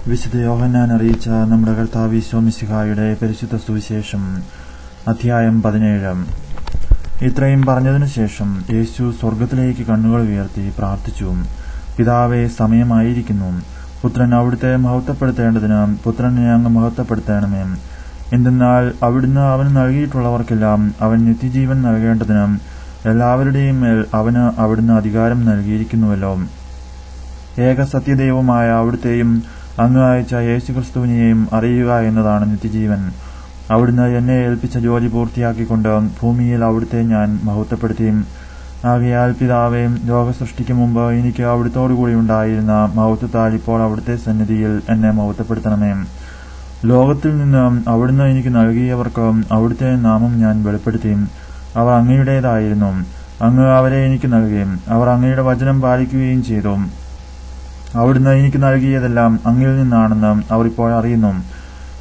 വിശുദ്ധ യോഹന്നാൻ അറിയിച്ച നമ്മുടെ കർത്താവ് ഈശോ മിശിഹായുടെ പരിശുദ്ധ സുവിശേഷം അധ്യായം 17. ഇത്രയും പറഞ്ഞതിനു ശേഷം യേശു സ്വർഗത്തിലേക്ക് കണ്ണുകൾ ഉയർത്തി പ്രാർത്ഥിച്ചു. പിതാവേ, സമയമായിരിക്കുന്നു. പുത്രൻ അവിടുത്തെ മഹത്വപ്പെടുത്തേണ്ടതിന് പുത്രനെ അങ്ങ് മഹത്വപ്പെടുത്തണമേ. എന്തെന്നാൽ അവിടുന്ന് അവന് നൽകിയിട്ടുള്ളവർക്കെല്ലാം അവൻ നിത്യജീവൻ നൽകേണ്ടതിന് എല്ലാവരുടെയും മേൽ അവന് അവിടുന്ന് അധികാരം നൽകിയിരിക്കുന്നുവല്ലോ. ഏക സത്യദൈവമായ അവിടുത്തെയും അങ്ങ് അയച്ച യേശുക്രിസ്തുവിനെയും അറിയുക എന്നതാണ് നിത്യജീവൻ. അവിടുന്ന് എന്നെ ഏൽപ്പിച്ച ജോലി പൂർത്തിയാക്കിക്കൊണ്ട് ഭൂമിയിൽ അവിടുത്തെ ഞാൻ മഹത്വപ്പെടുത്തി. ആകയാൽ പിതാവേ, ലോകസൃഷ്ടിക്ക് മുമ്പ് എനിക്ക് അവിടുത്തോടുകൂടി ഉണ്ടായിരുന്ന മഹത്വത്താൽ ഇപ്പോൾ അവിടുത്തെ സന്നിധിയിൽ എന്നെ മഹത്വപ്പെടുത്തണമേ. ലോകത്തിൽ നിന്ന് അവിടുന്ന് എനിക്ക് നൽകിയവർക്ക് അവിടുത്തെ നാമം ഞാൻ വെളിപ്പെടുത്തി. അവർ അങ്ങയുടേതായിരുന്നു. അങ്ങ് അവരെ എനിക്ക് നൽകി. അവർ അങ്ങയുടെ വചനം പാലിക്കുകയും ചെയ്തു. അവിടുന്ന് എനിക്ക് നൽകിയതെല്ലാം അങ്ങിൽ നിന്നാണെന്ന് അവർ ഇപ്പോൾ അറിയുന്നു.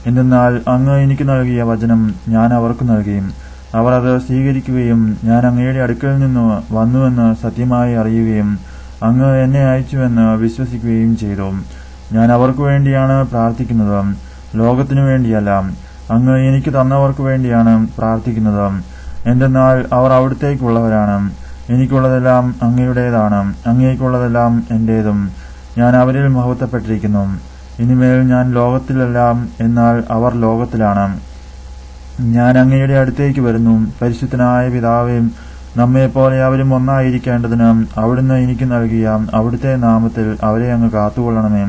എന്തെന്നാൽ അങ്ങ് എനിക്ക് നൽകിയ വചനം ഞാൻ അവർക്ക് നൽകി. അവർ അത് സ്വീകരിക്കുകയും ഞാൻ അങ്ങയുടെ അടുക്കൽ നിന്ന് വന്നുവെന്ന് സത്യമായി അറിയുകയും അങ്ങ് എന്നെ അയച്ചുവെന്ന് വിശ്വസിക്കുകയും ചെയ്തു. ഞാൻ അവർക്കു വേണ്ടിയാണ് പ്രാർത്ഥിക്കുന്നത്, ലോകത്തിനു വേണ്ടിയല്ല. അങ്ങ് എനിക്ക് തന്നവർക്കു വേണ്ടിയാണ് പ്രാർത്ഥിക്കുന്നത്. എന്തെന്നാൽ അവർ അവിടുത്തേക്കുള്ളവരാണ്. എനിക്കുള്ളതെല്ലാം അങ്ങയുടേതാണ്, അങ്ങേക്കുള്ളതെല്ലാം എന്റേതും. ഞാൻ അവരിൽ മഹത്വപ്പെട്ടിരിക്കുന്നു. ഇനിമേൽ ഞാൻ ലോകത്തിലല്ല, എന്നാൽ അവർ ലോകത്തിലാണ്. ഞാൻ അങ്ങയുടെ അടുത്തേക്ക് വരുന്നു. പരിശുദ്ധനായ പിതാവേ, നമ്മെപ്പോലെ അവരും ഒന്നായിരിക്കേണ്ടതിന് അവിടുന്ന് എനിക്ക് നൽകിയ അവിടുത്തെ നാമത്തിൽ അവരെ അങ്ങ് കാത്തുകൊള്ളണമേ.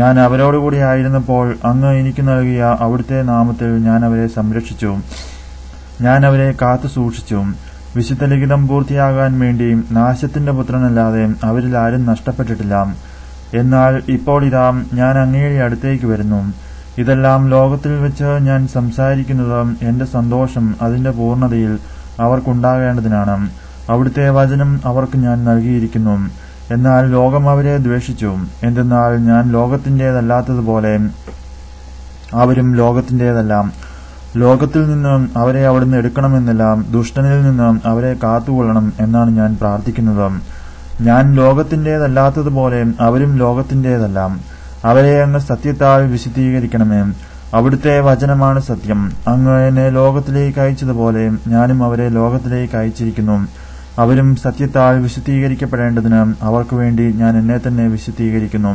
ഞാൻ അവരോടുകൂടി ആയിരുന്നപ്പോൾ അങ്ങ് എനിക്ക് നൽകിയ അവിടുത്തെ നാമത്തിൽ ഞാൻ അവരെ സംരക്ഷിച്ചു. ഞാൻ അവരെ കാത്തു സൂക്ഷിച്ചു. വിശുദ്ധ ലിഖിതം പൂർത്തിയാകാൻ വേണ്ടി നാശത്തിന്റെ പുത്രനല്ലാതെ അവരിൽ ആരും നഷ്ടപ്പെട്ടിട്ടില്ല. എന്നാൽ ഇപ്പോൾ ഇതാ, ഞാൻ അങ്ങയുടെ അടുത്തേക്ക് വരുന്നു. ഇതെല്ലാം ലോകത്തിൽ വെച്ച് ഞാൻ സംസാരിക്കുന്നത് എന്റെ സന്തോഷം അതിന്റെ പൂർണ്ണതയിൽ അവർക്കുണ്ടാകേണ്ടതിനാണ്. അവിടുത്തെ വചനം അവർക്ക് ഞാൻ നൽകിയിരിക്കുന്നു. എന്നാൽ ലോകം അവരെ ദ്വേഷിച്ചു. എന്തെന്നാൽ ഞാൻ ലോകത്തിന്റേതല്ലാത്തതുപോലെ അവരും ലോകത്തിന്റേതല്ല. ലോകത്തിൽ നിന്ന് അവരെ അവിടുന്ന് എടുക്കണമെന്നില്ല, ദുഷ്ടനിൽ നിന്ന് അവരെ കാത്തുകൊള്ളണം എന്നാണ് ഞാൻ പ്രാർത്ഥിക്കുന്നത്. ഞാൻ ലോകത്തിന്റേതല്ലാത്തതുപോലെ അവരും ലോകത്തിന്റേതല്ല. അവരെ അങ്ങ് സത്യത്താൽ വിശുദ്ധീകരിക്കണമേ. അവിടുത്തെ വചനമാണ് സത്യം. അങ്ങ് എന്നെ ലോകത്തിലേക്ക് അയച്ചതുപോലെ ഞാനും അവരെ ലോകത്തിലേക്ക് അയച്ചിരിക്കുന്നു. അവരും സത്യത്താൽ വിശുദ്ധീകരിക്കപ്പെടേണ്ടതിന് അവർക്കു വേണ്ടി ഞാൻ എന്നെ തന്നെ വിശുദ്ധീകരിക്കുന്നു.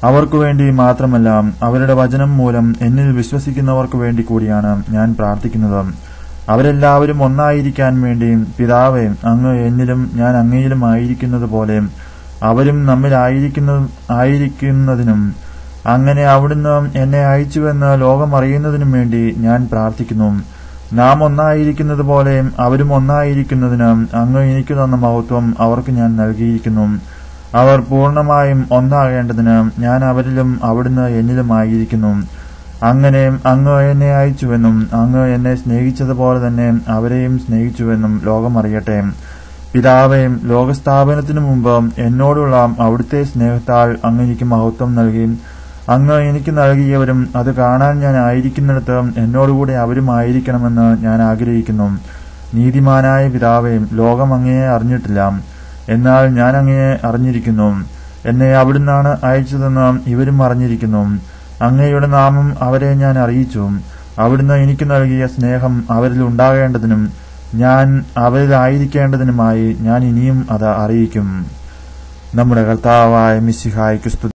അവർക്കു വേണ്ടി മാത്രമല്ല, അവരുടെ വചനം മൂലം എന്നിൽ വിശ്വസിക്കുന്നവർക്കു വേണ്ടി കൂടിയാണ് ഞാൻ പ്രാർത്ഥിക്കുന്നത്. അവരെല്ലാവരും ഒന്നായിരിക്കാൻ വേണ്ടി പിതാവേ, അങ്ങ് എന്നിലും ഞാൻ അങ്ങയിലും ആയിരിക്കുന്നത് പോലെ അവരും നമ്മിൽ ആയിരിക്കുന്നതിനും അങ്ങനെ അവിടുന്ന് എന്നെ അയച്ചുവെന്ന് ലോകം അറിയുന്നതിനും വേണ്ടി ഞാൻ പ്രാർത്ഥിക്കുന്നു. നാം ഒന്നായിരിക്കുന്നത് പോലെ അവരും ഒന്നായിരിക്കുന്നതിന് അങ്ങ് എനിക്ക് തന്ന മഹത്വം അവർക്ക് ഞാൻ നൽകിയിരിക്കുന്നു. അവർ പൂർണ്ണമായും ഒന്നാകേണ്ടതിന് ഞാൻ അവരിലും അവിടുന്ന് എന്നിലും ആയിരിക്കുന്നു. അങ്ങനെ അങ്ങ് എന്നെ അയച്ചുവെന്നും അങ്ങ് എന്നെ സ്നേഹിച്ചതുപോലെ തന്നെ അവരെയും സ്നേഹിച്ചുവെന്നും ലോകം അറിയട്ടെ. പിതാവേ, ലോകസ്ഥാപനത്തിനു മുമ്പ് എന്നോടുള്ള അവിടുത്തെ സ്നേഹത്താൽ അങ്ങ് എനിക്ക് മഹത്വം നൽകി. അങ്ങ് എനിക്ക് നൽകിയവരും അത് കാണാൻ ഞാൻ ആയിരിക്കുന്നിടത്ത് എന്നോടുകൂടെ അവരും ആയിരിക്കണമെന്ന് ഞാൻ ആഗ്രഹിക്കുന്നു. നീതിമാനായ പിതാവേ, ലോകം അങ്ങയെ അറിഞ്ഞിട്ടില്ല, എന്നാൽ ഞാൻ അങ്ങയെ അറിഞ്ഞിരിക്കുന്നു. എന്നെ അവിടുന്നാണ് അയച്ചതെന്ന് ഇവരും അറിഞ്ഞിരിക്കുന്നു. അങ്ങയുടെ നാമം അവരെ ഞാൻ അറിയിച്ചു. അവിടുന്ന് എനിക്ക് നൽകിയ സ്നേഹം അവരിൽ ഉണ്ടാകേണ്ടതിനും ഞാൻ അവരിലായിരിക്കേണ്ടതിനുമായി ഞാൻ ഇനിയും അത് അറിയിക്കും. നമ്മുടെ കർത്താവായ മിശിഹായ്ക്ക് സ്തുതി.